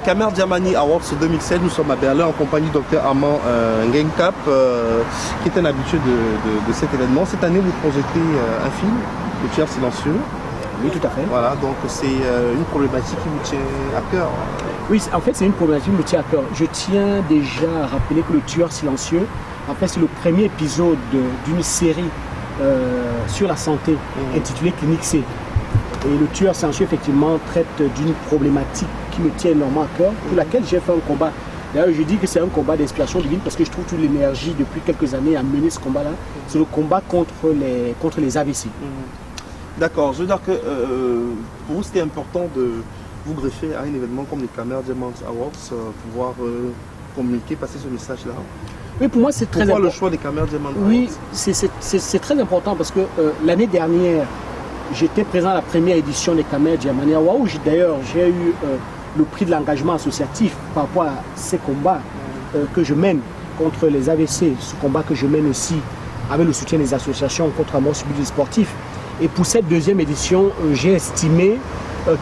Kamer Djamani Awards 2016, nous sommes à Berlin en compagnie du Dr Armand Ngenkap, qui est un habitué de cet événement. Cette année, vous projetez un film, Le tueur silencieux. Oui, tout à fait. Voilà, donc c'est une problématique qui vous tient à cœur. Oui, en fait, c'est une problématique qui me tient à cœur. Je tiens déjà à rappeler que Le tueur silencieux, en fait, c'est le premier épisode d'une série sur la santé intitulée Clinique C. Et Le tueur silencieux, effectivement, traite d'une problématique qui me tient énormément à cœur, pour laquelle j'ai fait un combat. D'ailleurs, je dis que c'est un combat d'inspiration divine parce que je trouve toute l'énergie depuis quelques années à mener ce combat-là. C'est le combat contre les AVC. D'accord, je veux dire que pour vous, c'était important de vous greffer à un événement comme les Kamer Diamond Awards, pouvoir communiquer, passer ce message-là. Oui, pour moi, c'est très important. Pourquoi le choix des Kamer Diamond Awards? Oui, c'est très important parce que l'année dernière, j'étais présent à la première édition des Kamer Diamond Awards, où d'ailleurs j'ai eu le prix de l'engagement associatif par rapport à ces combats que je mène contre les AVC, ce combat que je mène aussi avec le soutien des associations contre la mort subite des sportifs. Et pour cette deuxième édition, j'ai estimé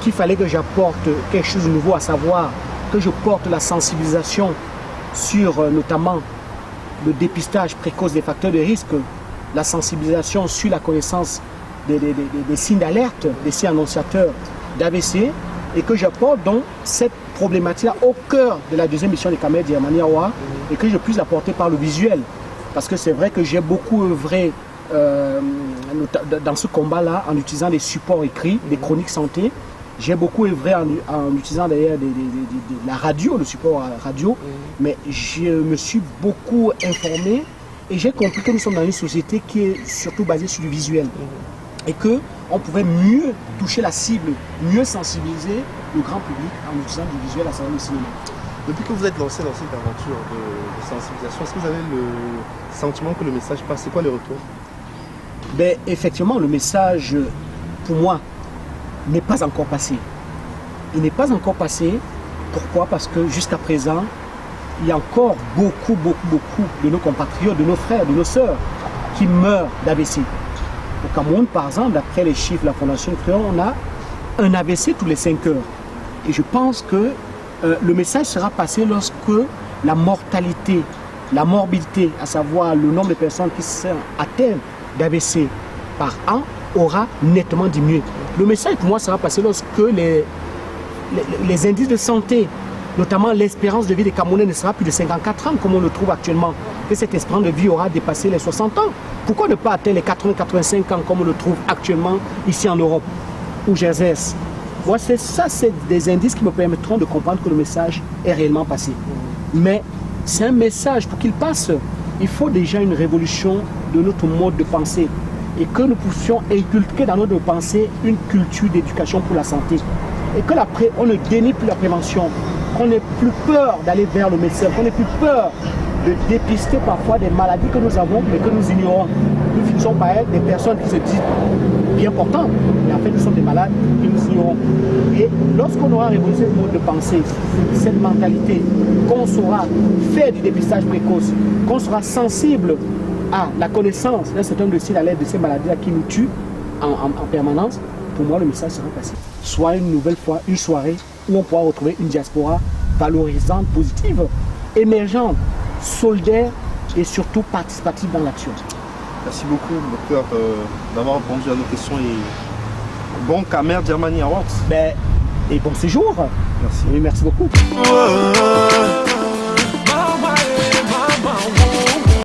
qu'il fallait que j'apporte quelque chose de nouveau, à savoir que je porte la sensibilisation sur notamment le dépistage précoce des facteurs de risque, la sensibilisation sur la connaissance des signes d'alerte, des signes annonciateurs d'AVC, et que j'apporte donc cette problématique-là au cœur de la deuxième édition des Kamer Diamond Awards et que je puisse l'apporter par le visuel. Parce que c'est vrai que j'ai beaucoup œuvré dans ce combat-là en utilisant des supports écrits, des chroniques santé. J'ai beaucoup œuvré en utilisant d'ailleurs la radio, le support radio, mais je me suis beaucoup informé et j'ai compris que nous sommes dans une société qui est surtout basée sur du visuel. Et qu'on pouvait mieux toucher la cible, mieux sensibiliser le grand public en utilisant du visuel à savoir le cinéma. Depuis que vous êtes lancé dans cette aventure de sensibilisation, est-ce que vous avez le sentiment que le message passe? C'est quoi les retours? Ben, effectivement, le message, pour moi, n'est pas encore passé. Il n'est pas encore passé. Pourquoi? Parce que jusqu'à présent, il y a encore beaucoup de nos compatriotes, de nos frères, de nos sœurs qui meurent d'AVC. Au Cameroun, par exemple, d'après les chiffres de la Fondation Créole, on a un AVC tous les 5 heures. Et je pense que le message sera passé lorsque la mortalité, la morbidité, à savoir le nombre de personnes qui sont atteintes d'AVC par an, aura nettement diminué. Le message pour moi sera passé lorsque les indices de santé, notamment l'espérance de vie des Camerounais ne sera plus de 54 ans comme on le trouve actuellement, que cette espérance de vie aura dépassé les 60 ans. Pourquoi ne pas atteindre les 80-85 ans comme on le trouve actuellement ici en Europe, où j'exerce? Moi, c'est des indices qui me permettront de comprendre que le message est réellement passé. Mais c'est un message, pour qu'il passe, il faut déjà une révolution de notre mode de pensée et que nous puissions inculquer dans notre pensée une culture d'éducation pour la santé. Et que on ne dénie plus la prévention, qu'on n'ait plus peur d'aller vers le médecin, qu'on n'ait plus peur de dépister parfois des maladies que nous avons mais que nous ignorons. Nous finissons par être des personnes qui se disent bien portantes, mais en fait nous sommes des malades que nous ignorons. Et lorsqu'on aura révolutionné le mode de pensée, cette mentalité, qu'on saura faire du dépistage précoce, qu'on sera sensible à la connaissance d'un certain nombre de signes d'alerte de ces maladies-là qui nous tuent en permanence, pour moi le message sera passé. Soit une nouvelle fois, une soirée où on pourra retrouver une diaspora valorisante, positive, émergente, solidaire et surtout participative dans l'action. Merci beaucoup, docteur, d'avoir répondu à nos questions et bon Kamer Diamond Awards. Et bon séjour. Merci. Et merci beaucoup.